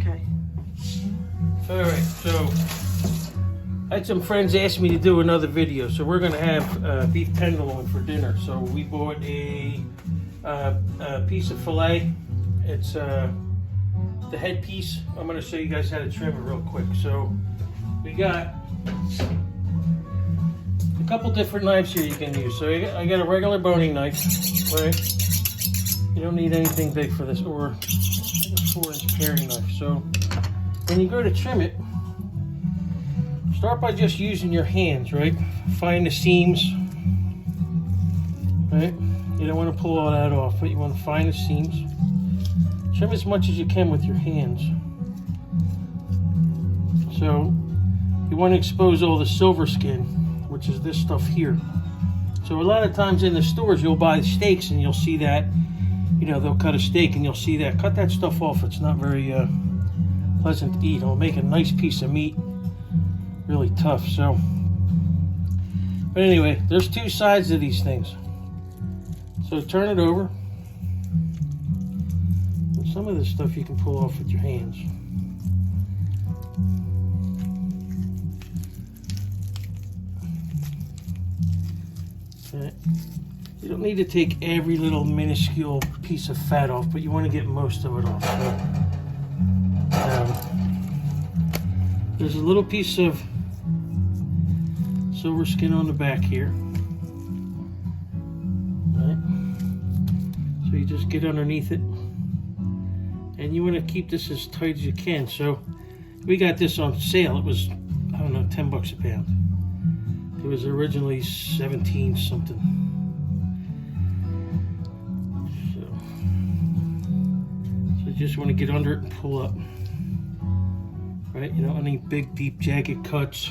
Okay. Alright, so I had some friends ask me to do another video, so we're gonna have beef tenderloin for dinner. So we bought a piece of filet. It's the head piece. I'm gonna show you guys how to trim it real quick. So we got a couple different knives here you can use. So I got a regular boning knife, right? You don't need anything big for this, or a 4-inch paring knife. So when you go to trim it, start by just using your hands, right? Find the seams, right? You don't want to pull all that off, but you want to find the seams. Trim as much as you can with your hands. So you want to expose all the silver skin, which is this stuff here. So a lot of times in the stores, you'll buy steaks and you'll see that, you know, they'll cut a steak and you'll see that. Cut that stuff off. It's not very pleasant to eat. It'll make a nice piece of meat really tough. So, but anyway, there's two sides to these things. So turn it over. And some of this stuff you can pull off with your hands. Okay. You don't need to take every little minuscule piece of fat off, but you want to get most of it off. So, there's a little piece of silver skin on the back here. Right. So you just get underneath it. And you want to keep this as tight as you can. So we got this on sale. It was, I don't know, 10 bucks a pound. It was originally 17 something. So you just want to get under it and pull up. Right, you don't want any big, deep, jagged cuts.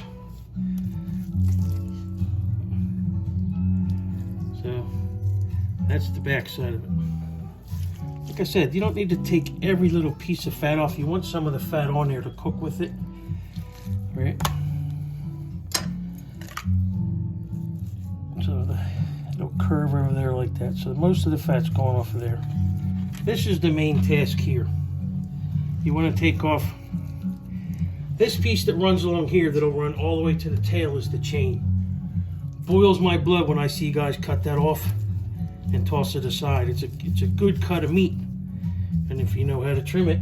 So that's the back side of it. Like I said, you don't need to take every little piece of fat off. You want some of the fat on there to cook with it. Right? So the little curve over there like that. So most of the fat's going off of there. This is the main task here. You want to take off this piece that runs along here that'll run all the way to the tail is the chain. Boils my blood when I see guys cut that off and toss it aside. It's a good cut of meat. And if you know how to trim it,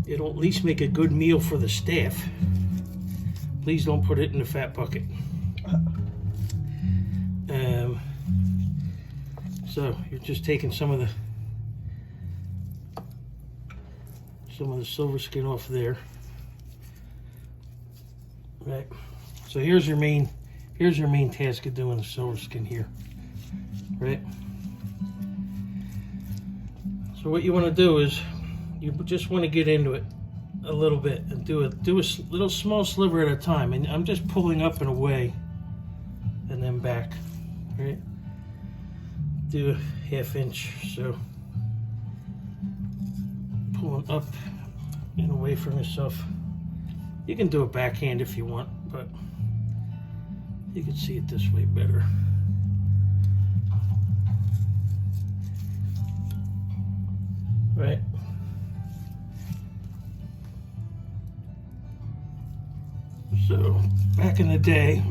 it'll at least make a good meal for the staff. Please don't put it in the fat bucket. So you're just taking some of the silver skin off there. Right. So here's your main task of doing the silver skin here. Right. So what you want to do is you just want to get into it a little bit and do a little small sliver at a time. And I'm just pulling up and away and then back. Right. Do a 1/2 inch. So pulling up and away from yourself. You can do a backhand if you want, but you can see it this way better. Right? So back in the day,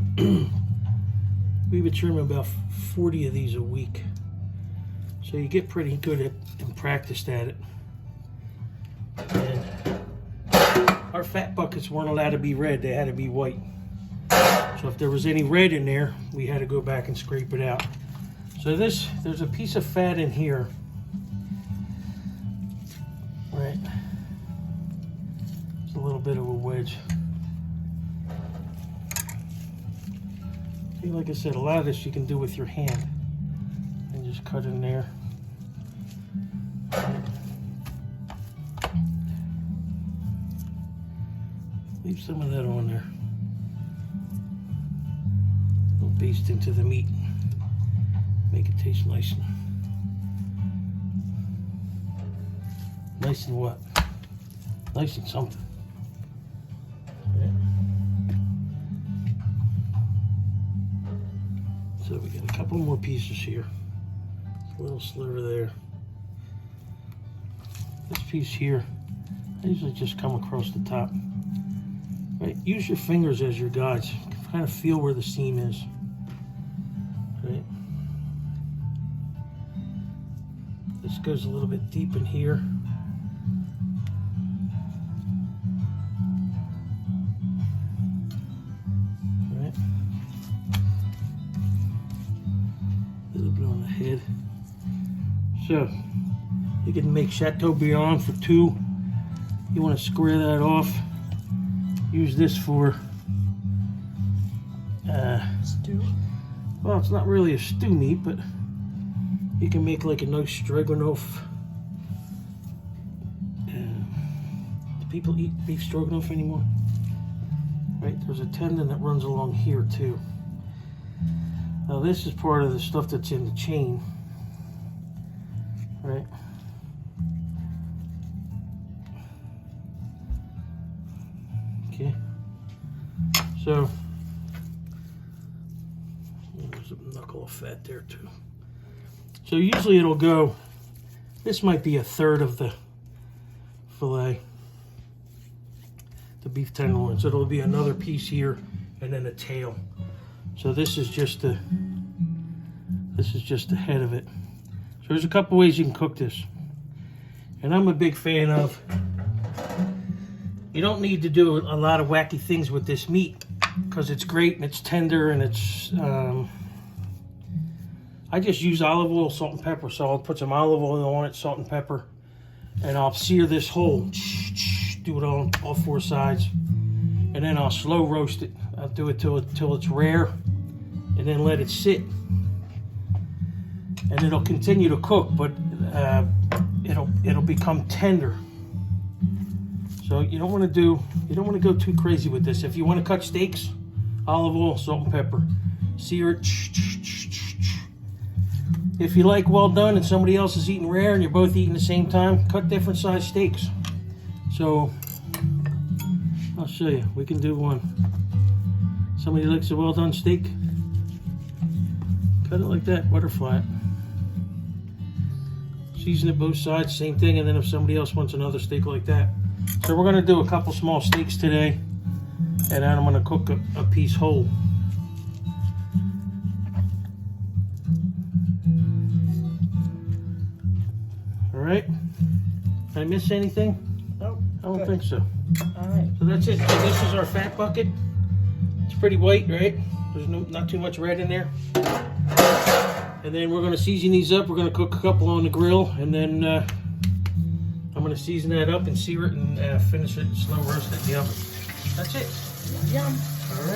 we would trim about 40 of these a week. So you get pretty good at and practiced at it. And our fat buckets weren't allowed to be red, they had to be white. So if there was any red in there, we had to go back and scrape it out. So there's a piece of fat in here. Right. It's a little bit of a wedge. See, like I said, a lot of this you can do with your hand. And just cut in there. Leave some of that on there. It'll baste into the meat. Make it taste nice and what? Nice and something. Okay. So we got a couple more pieces here. A little sliver there. This piece here I usually just come across the top. Right, use your fingers as your guides. Kind of feel where the seam is. Right. This goes a little bit deep in here. Right. A little bit on the head. So you can make Chateaubriand for 2. You want to square that off. Use this for stew. Well, it's not really a stew meat, but you can make like a nice stroganoff. Do people eat beef stroganoff anymore? Right, there's a tendon that runs along here too. Now this is part of the stuff that's in the chain. Right. Okay. So there's a knuckle of fat there too. So usually it'll go, this might be 1/3 of the fillet, the beef tenderloin. So it'll be another piece here and then a tail. So this is just the head of it. So there's a couple ways you can cook this. And I'm a big fan of, you don't need to do a lot of wacky things with this meat because it's great and it's tender and it's, I just use olive oil, salt and pepper. So I'll put some olive oil on it, salt and pepper, and I'll sear this whole, do it on all 4 sides. And then I'll slow roast it. I'll do it till it's rare and then let it sit. And it'll continue to cook, but it'll become tender. So you don't want to go too crazy with this. If you want to cut steaks, olive oil, salt and pepper, sear it. If you like well done and somebody else is eating rare and you're both eating at the same time, cut different size steaks. So I'll show you. We can do one. Somebody likes a well done steak, cut it like that, butterfly it. Season it both sides, same thing, and then if somebody else wants another steak like that. So we're gonna do a couple small steaks today, and then I'm gonna cook a piece whole. All right, did I miss anything? Nope. I don't think so. All right. So that's it. So this is our fat bucket. It's pretty white, right? There's not too much red in there. And then we're gonna season these up. We're gonna cook a couple on the grill, and then I'm gonna season that up and sear it and finish it, slow roast it in the oven. That's it. Yum. All right.